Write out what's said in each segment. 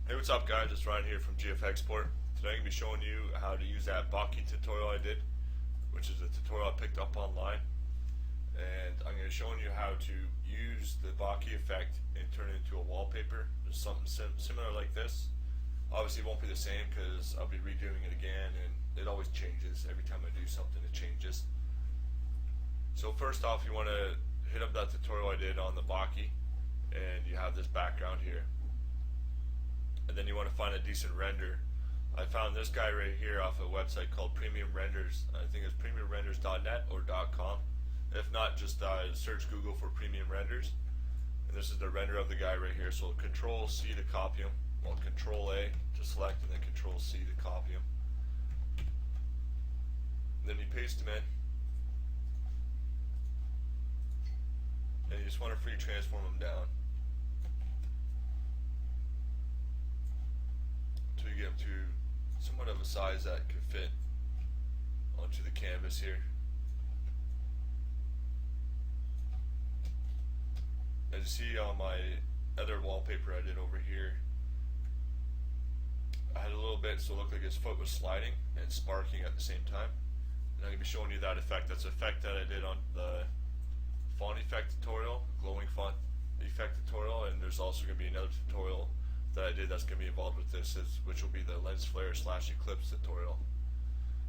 Hey, what's up guys, it's Ryan here from GF Export. Today I'm going to be showing you how to use that Bokeh tutorial I did, which is a tutorial I picked up online. And I'm going to be showing you how to use the Bokeh effect and turn it into a wallpaper. There's something similar like this. Obviously it won't be the same because I'll be redoing it again, and it always changes. Every time I do something it changes. So first off, you want to hit up that tutorial I did on the Bokeh, and you have this background here. And then you want to find a decent render. I found this guy right here off a website called Premium Renders. I think it's premiumrenders.net or .com. If not, just search Google for Premium Renders. And this is the render of the guy right here. So Control C to copy him. Well, Control A to select, and then Control C to copy him. And then you paste him in. And you just want to free transform him down until you get him to somewhat of a size that can fit onto the canvas here. As you see on my other wallpaper I did over here, I had a little bit so it looked like his foot was sliding and sparking at the same time. And I'm going to be showing you that effect. That's an effect that I did on the font effect tutorial, glowing font effect tutorial, and there's also going to be another tutorial that I did that's going to be involved with this, which will be the lens flare / eclipse tutorial.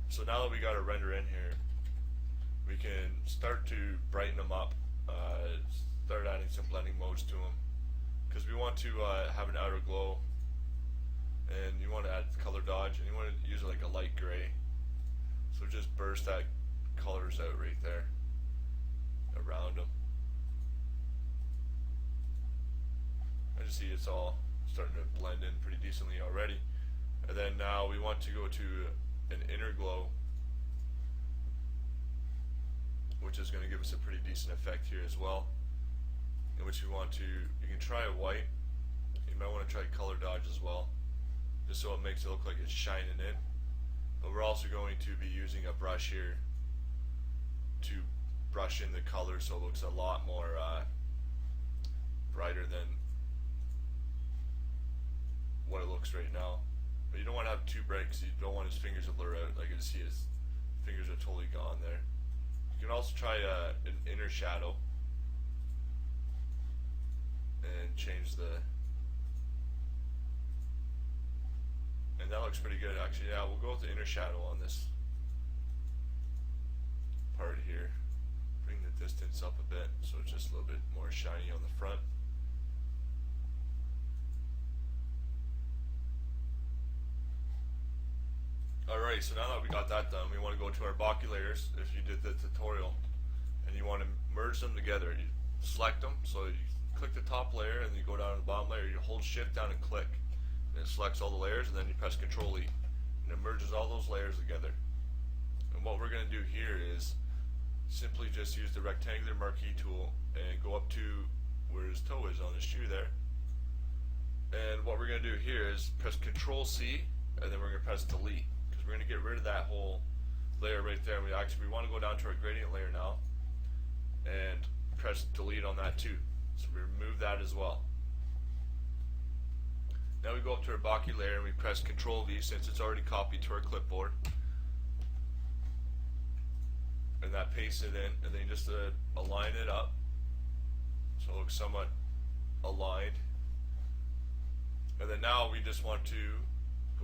So now that we got a render in here, we can start to brighten them up, start adding some blending modes to them, because we want to have an outer glow, and you want to add color dodge, and you want to use like a light gray. So just burst that colors out right there around them. As you see, it's all starting to blend in pretty decently already. And then now we want to go to an inner glow, which is going to give us a pretty decent effect here as well. In which you can try a white. You might want to try color dodge as well, just so it makes it look like it's shining in. But we're also going to be using a brush here to brush in the color so it looks a lot more brighter than what it looks right now. But you don't want to have too bright because you don't want his fingers to blur out. Like you see, his fingers are totally gone there. You can also try an inner shadow and change and that looks pretty good actually. Yeah, we'll go with the inner shadow on this part here. Bring the distance up a bit so it's just a little bit more shiny on the front. Alright, so now that we got that done, we want to go to our Bokeh layers if you did the tutorial, and you want to merge them together. You select them, so you click the top layer and you go down to the bottom layer, you hold shift down and click, and it selects all the layers, and then you press Control E, and it merges all those layers together. And what we're going to do here is simply just use the rectangular marquee tool and go up to where his toe is on his shoe there. And what we're going to do here is press Control C, and then we're going to press Delete, because we're going to get rid of that whole layer right there. We want to go down to our gradient layer now and press Delete on that too. So we remove that as well. Now we go up to our Bokeh layer and we press Control V since it's already copied to our clipboard. And that pastes it in, and then you just align it up so it looks somewhat aligned. And then now we just want to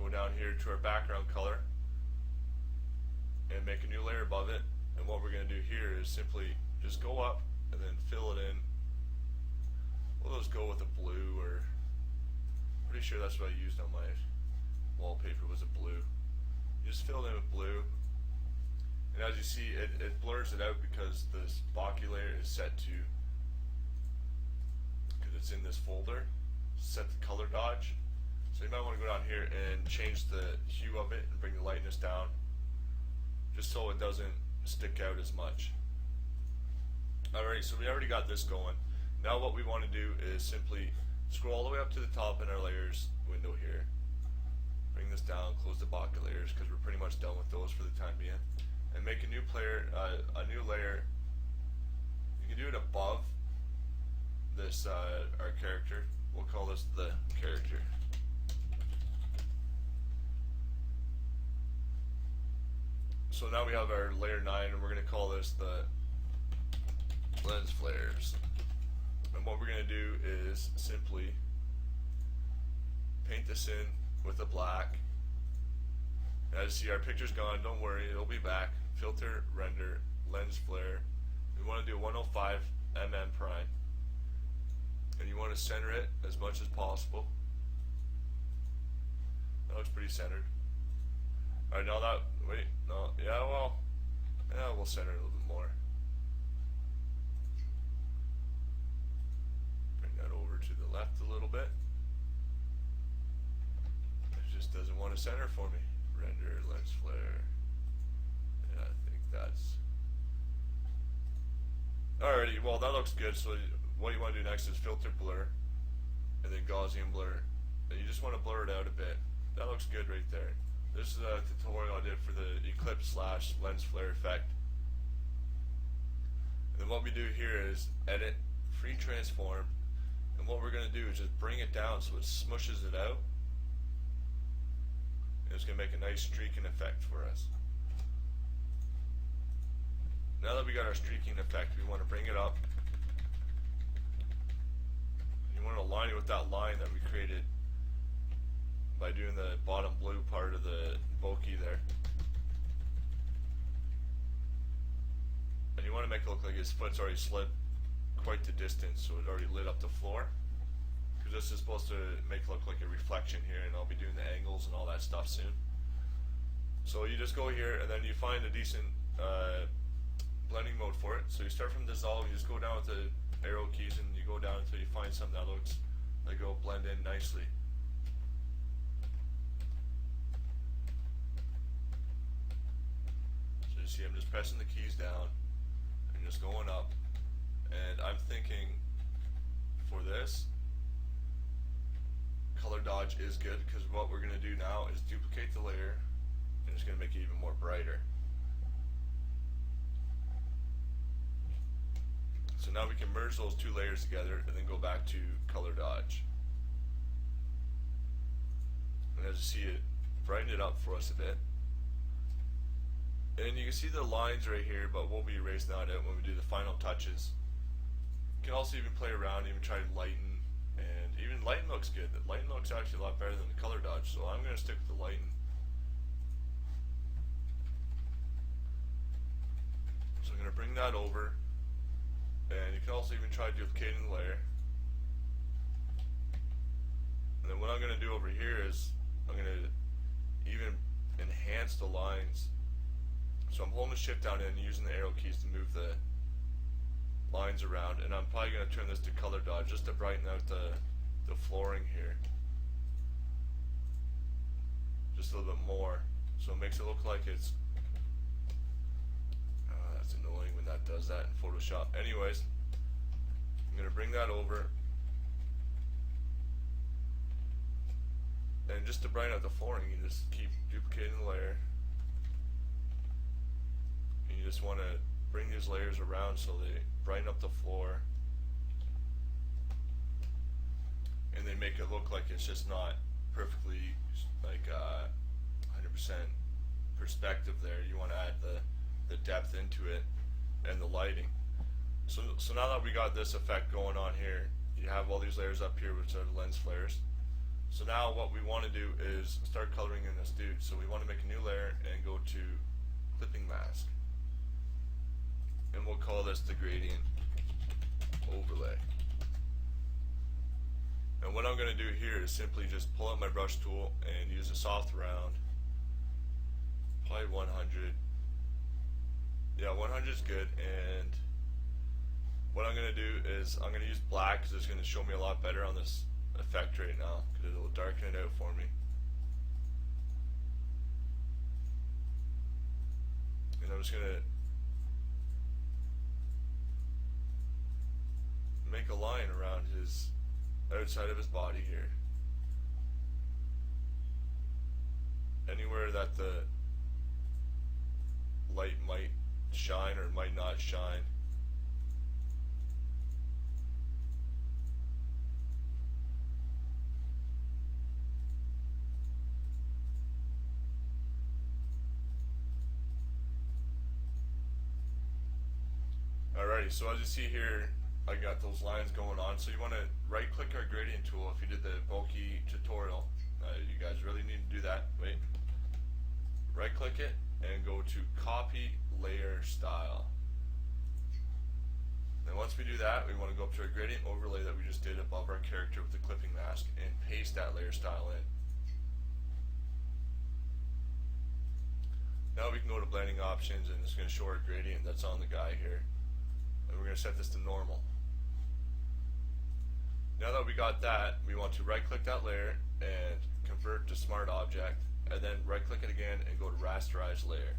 go down here to our background color and make a new layer above it. And what we're going to do here is simply just go up and then fill it in. We'll just go with a blue, or pretty sure that's what I used on my wallpaper, was a blue. You just fill it in with blue. And as you see, it blurs it out because this Bokeh layer is set to, because it's in this folder, set the color dodge. So you might want to go down here and change the hue of it and bring the lightness down, just so it doesn't stick out as much. Alright, so we already got this going. Now what we want to do is simply scroll all the way up to the top in our layers window here. Bring this down, close the Bokeh layers because we're pretty much done with those for the time being. And make a new layer. You can do it above this our character. We'll call this the character. So now we have our layer 9, and we're going to call this the lens flares. And what we're going to do is simply paint this in with a black. As you see, our picture's gone, don't worry, it'll be back. Filter, render, lens flare. We want to do 105 mm prime. And you want to center it as much as possible. That looks pretty centered. Alright, now that, wait, no, yeah, well, yeah, we'll center it a little bit more. Bring that over to the left a little bit. It just doesn't want to center for me. Render, lens flare. Yeah, I think that's... Alrighty, well that looks good, so what you want to do next is filter blur, and then Gaussian blur. And you just want to blur it out a bit. That looks good right there. This is a tutorial I did for the eclipse / lens flare effect. And then what we do here is edit, free transform, and what we're going to do is just bring it down so it smushes it out. And it's going to make a nice streaking effect for us. Now that we got our streaking effect, we want to bring it up. You want to align it with that line that we created by doing the bottom blue part of the bokeh there. And you want to make it look like his foot's already slid quite the distance, so it already lit up the floor. Because this is supposed to make it look like a reflection here, and I'll be doing the angles and all that stuff soon. So you just go here, and then you find a decent blending mode for it. So you start from dissolve, you just go down with the arrow keys, and you go down until you find something that looks like it'll blend in nicely. So you see I'm just pressing the keys down and just going up, and I'm thinking for this, color dodge is good, because what we're going to do now is duplicate the layer, and it's going to make it even more brighter. So now we can merge those two layers together and then go back to color dodge. And as you see, it brightened it up for us a bit. And you can see the lines right here, but we'll be erasing that out when we do the final touches. You can also even play around, even try to lighten, and even lighten looks good. The lighten looks actually a lot better than the color dodge, so I'm going to stick with the lighten. So I'm going to bring that over. And you can also even try duplicating the layer. And then what I'm going to do over here is I'm going to even enhance the lines. So I'm holding the shift down and using the arrow keys to move the lines around. And I'm probably going to turn this to color dodge just to brighten out the flooring here. Just a little bit more. So it makes it look like it's... that's annoying when that does that in Photoshop. Anyways, I'm going to bring that over, and just to brighten out the flooring, you just keep duplicating the layer, and you just want to bring these layers around so they brighten up the floor, and they make it look like it's just not perfectly like 100% perspective there. You want to add the depth into it and the lighting. So now that we got this effect going on here, you have all these layers up here which are the lens flares. So now what we want to do is start coloring in this dude. So we want to make a new layer and go to clipping mask, and we'll call this the gradient overlay. And what I'm going to do here is simply just pull out my brush tool and use a soft round, probably 100. Yeah, 100 is good, and what I'm going to do is I'm going to use black because it's going to show me a lot better on this effect right now, because it'll darken it out for me. And I'm just going to make a line around his outside of his body here. Anywhere that the light might shine or might not shine. Alrighty, so as you see here, I got those lines going on. So you want to right click our gradient tool if you did the bulky tutorial. You guys really need to do that. Wait. Right click it and go to copy layer style. Then once we do that, we want to go up to our gradient overlay that we just did above our character with the clipping mask and paste that layer style in. Now we can go to blending options and it's going to show our gradient that's on the guy here. And we're going to set this to normal. Now that we got that, we want to right click that layer and convert to smart object, and then right click it again and go to rasterize layer.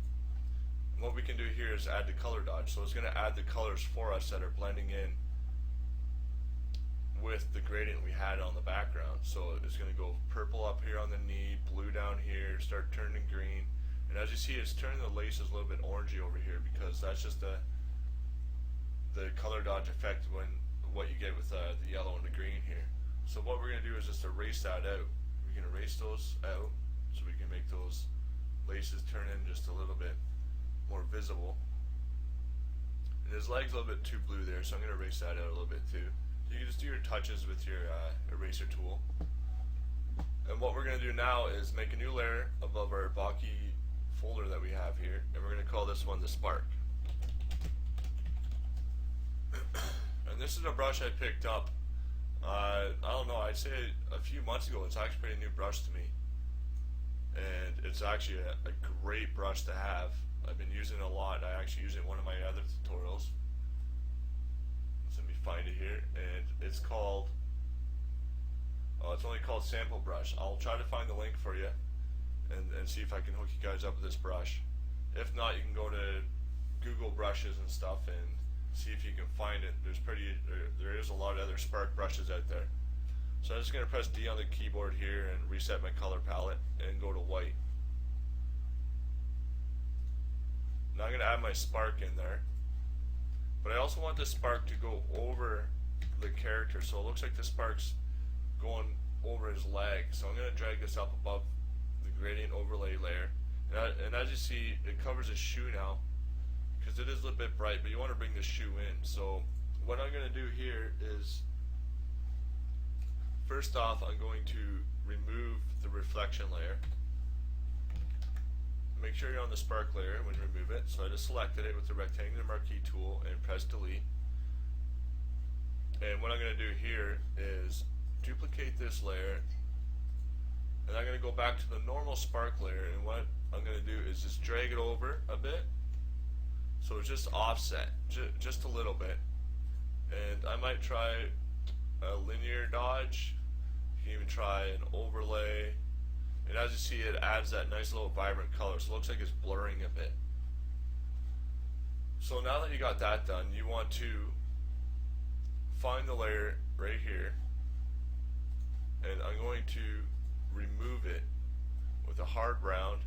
And what we can do here is add the color dodge. So it's going to add the colors for us that are blending in with the gradient we had on the background. So it's going to go purple up here on the knee, blue down here, start turning green. And as you see, it's turning the laces a little bit orangey over here because that's just the color dodge effect when what you get with the yellow and the green here. So what we're going to do is just erase that out. We can erase those out so we can make those laces turn in just a little bit more visible. And his leg's a little bit too blue there, so I'm going to erase that out a little bit too. You can just do your touches with your eraser tool. And what we're going to do now is make a new layer above our Bokeh folder that we have here, and we're going to call this one the Spark. And this is a brush I picked up, I don't know, I'd say a few months ago. It's actually a pretty new brush to me, and it's actually a great brush to have. I've been using it a lot. I actually use it in one of my other tutorials. So let me find it here, and it's called, it's only called Sample Brush. I'll try to find the link for you and see if I can hook you guys up with this brush. If not, you can go to Google brushes and stuff and see if you can find it. There is a lot of other Spark brushes out there. So I'm just going to press D on the keyboard here and reset my color palette and go to white. Now I'm going to add my spark in there, but I also want the spark to go over the character, so it looks like the spark's going over his leg. So I'm going to drag this up above the gradient overlay layer, and as you see, it covers his shoe now because it is a little bit bright, but you want to bring the shoe in. So what I'm going to do here is, first off, I'm going to remove the reflection layer. Make sure you're on the spark layer when you remove it. So I just selected it with the rectangular marquee tool and press delete. And what I'm going to do here is duplicate this layer, and I'm going to go back to the normal spark layer, and what I'm going to do is just drag it over a bit so it's just offset just a little bit. And I might try a linear dodge. You can even try an overlay. And as you see, it adds that nice little vibrant color, so it looks like it's blurring a bit. So now that you got that done, you want to find the layer right here, and I'm going to remove it with a hard round.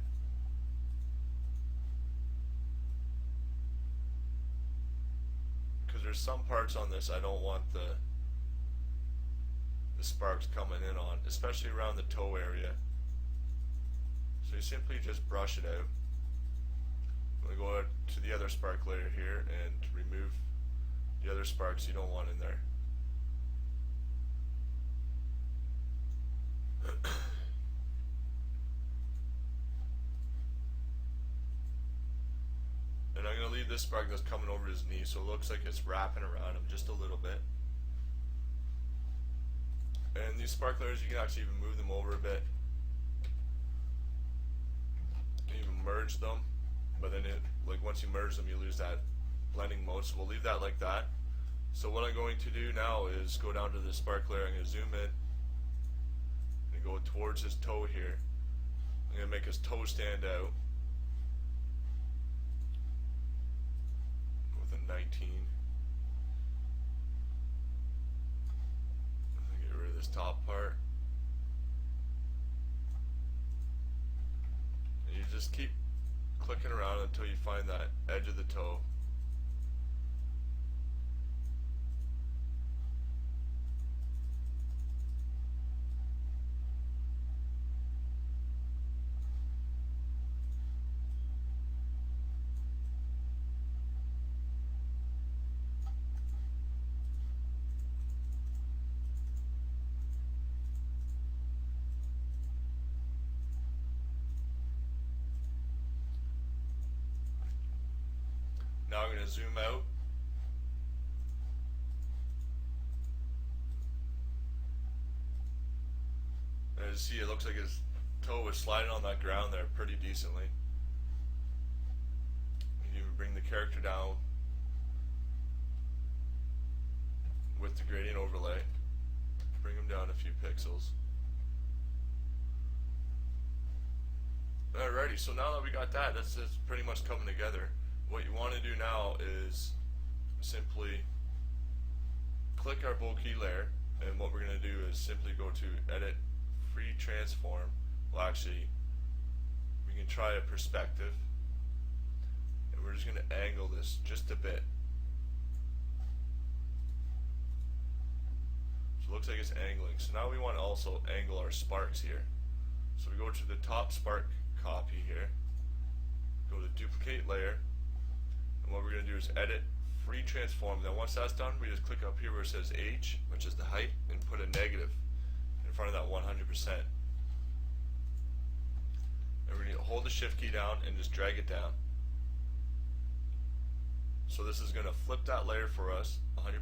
Because there's some parts on this I don't want the sparks coming in on, especially around the toe area. So you simply just brush it out. I'm going to go out to the other spark layer here and remove the other sparks you don't want in there. And I'm going to leave this spark that's coming over his knee, so it looks like it's wrapping around him just a little bit. And these spark layers, you can actually even move them over a bit. Even merge them, but then like once you merge them, you lose that blending mode, so we'll leave that like that. So what I'm going to do now is go down to the spark layer. I'm going to zoom in and go towards his toe here. I'm going to make his toe stand out with a 19. Get rid of this top part. You just keep clicking around until you find that edge of the toe. Now I'm going to zoom out. And as you see, it looks like his toe was sliding on that ground there pretty decently. You can even bring the character down with the gradient overlay. Bring him down a few pixels. Alrighty, so now that we got that, that's pretty much coming together. What you want to do now is simply click our bokeh layer, and what we're going to do is simply go to Edit, Free Transform. Well, actually, we can try a perspective, and we're just going to angle this just a bit. So it looks like it's angling. So now we want to also angle our sparks here. So we go to the top spark copy here, go to Duplicate Layer, and what we're going to do is Edit, Free Transform. Then once that's done, we just click up here where it says H, which is the height, and put a negative in front of that 100%. And we're going to hold the Shift key down and just drag it down. So this is going to flip that layer for us 100%.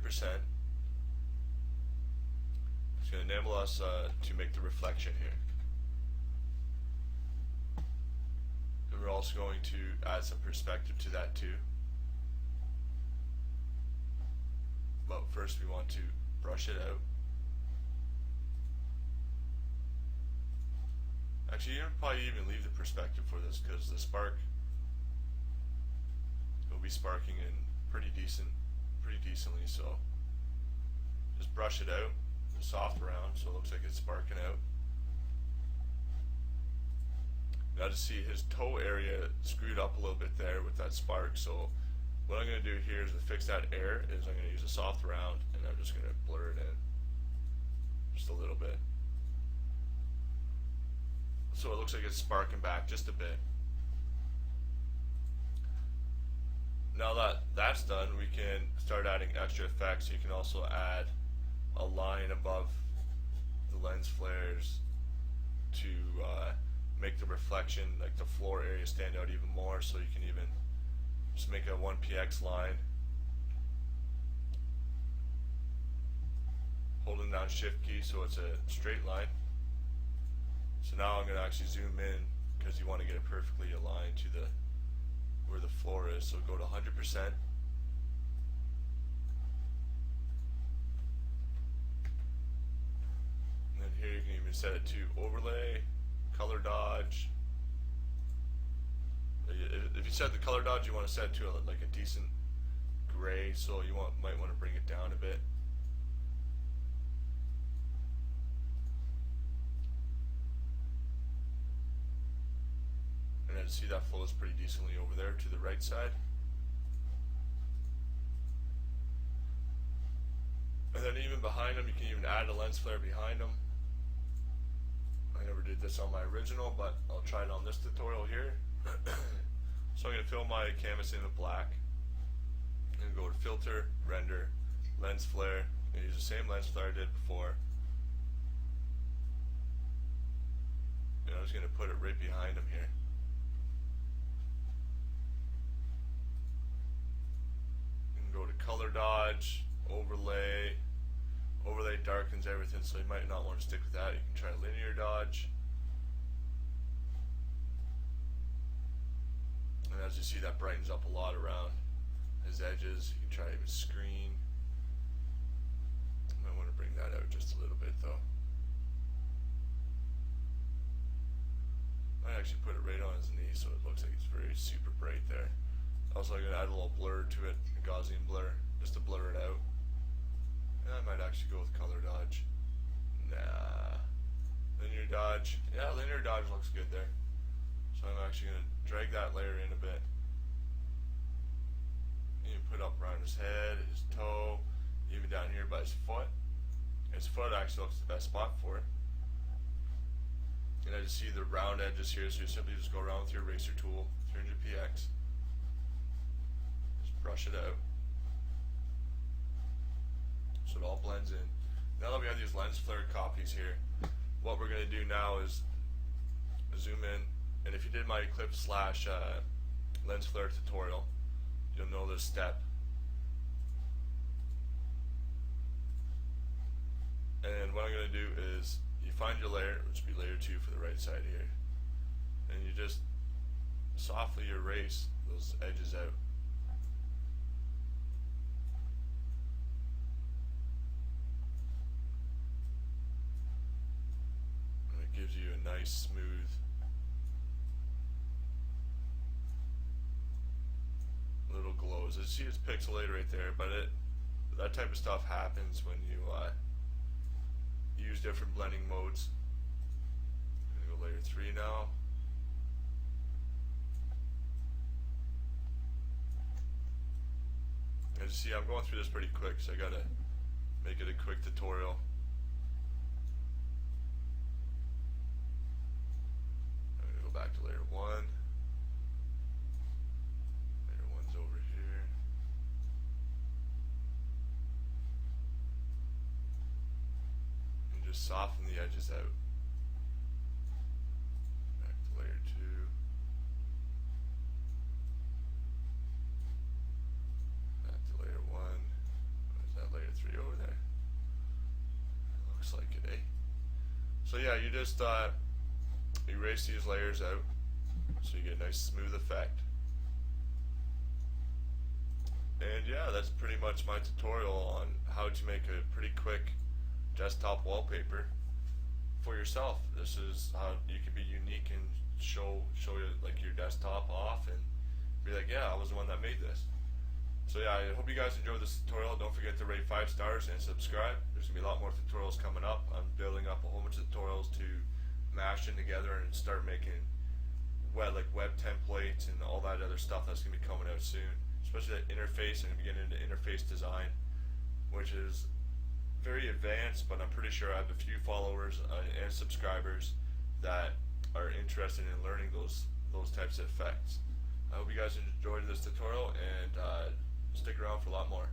It's going to enable us to make the reflection here. And we're also going to add some perspective to that too. But first we want to brush it out. Actually, you would probably even leave the perspective for this, because the spark will be sparking in pretty decently. So just brush it out, soft around, so it looks like it's sparking out. Now to see his toe area screwed up a little bit there with that spark. So what I'm going to do here is to fix that air is I'm going to use a soft round, and I'm just going to blur it in just a little bit. So it looks like it's sparking back just a bit. Now that that's done, we can start adding extra effects. You can also add a line above the lens flares to make the reflection, like the floor area, stand out even more. So you can even just make a 1px line, holding down Shift key so it's a straight line. So now I'm going to actually zoom in, because you want to get it perfectly aligned to the where the floor is. So go to 100%. And then here you can even set it to overlay, color dodge. If you set the color dodge, you want to set it to like a decent gray, so you might want to bring it down a bit. And then see that flows pretty decently over there to the right side. And then even behind them, you can even add a lens flare behind them. I never did this on my original, but I'll try it on this tutorial here. So I'm going to fill my canvas in with black, and go to Filter, Render, Lens Flare, and use the same lens flare I did before. And I'm just going to put it right behind him here. And go to Color Dodge, Overlay. Overlay darkens everything, so you might not want to stick with that. You can try Linear Dodge. And as you see, that brightens up a lot around his edges. You can try even Screen. I might want to bring that out just a little bit though. I actually put it right on his knee so it looks like it's very super bright there. Also, I'm going to add a little blur to it, a Gaussian blur, just to blur it out. And I might actually go with color dodge. Nah. Linear dodge. Yeah, linear dodge looks good there. So I'm actually going to drag that layer in a bit. And you put up around his head, his toe, even down here by his foot. His foot actually looks the best spot for it. And I just see the round edges here, so you simply just go around with your eraser tool, 300px. Just brush it out, so it all blends in. Now that we have these lens flare copies here, what we're going to do now is zoom in, and if you did my Eclipse / lens flare tutorial, you'll know this step. And what I'm going to do is, you find your layer, which would be layer 2 for the right side here, and you just softly erase those edges out. And it gives you a nice smooth little glow. As you see, it's pixelated right there, but that type of stuff happens when you use different blending modes. I'm going to go layer 3 now. As you see, I'm going through this pretty quick, so I gotta make it a quick tutorial. I'm gonna go back to layer 1. Layer 1's over here. And just soften the edges out. Back to layer 2. Back to layer 1. There's that layer 3 over there. Looks like it, eh? So yeah, you just erase these layers out so you get a nice smooth effect. And yeah, that's pretty much my tutorial on how to make a pretty quick desktop wallpaper for yourself. This is how you can be unique and show you like your desktop off and be like, yeah, I was the one that made this. So yeah, I hope you guys enjoyed this tutorial. Don't forget to rate 5 stars and subscribe. There's gonna be a lot more tutorials coming up. I'm building up a whole bunch of tutorials to mash them together and start making web templates and all that other stuff that's gonna be coming out soon. Especially that interface, and getting into interface design, which is very advanced, but I'm pretty sure I have a few followers and subscribers that are interested in learning those types of effects. I hope you guys enjoyed this tutorial, and stick around for a lot more.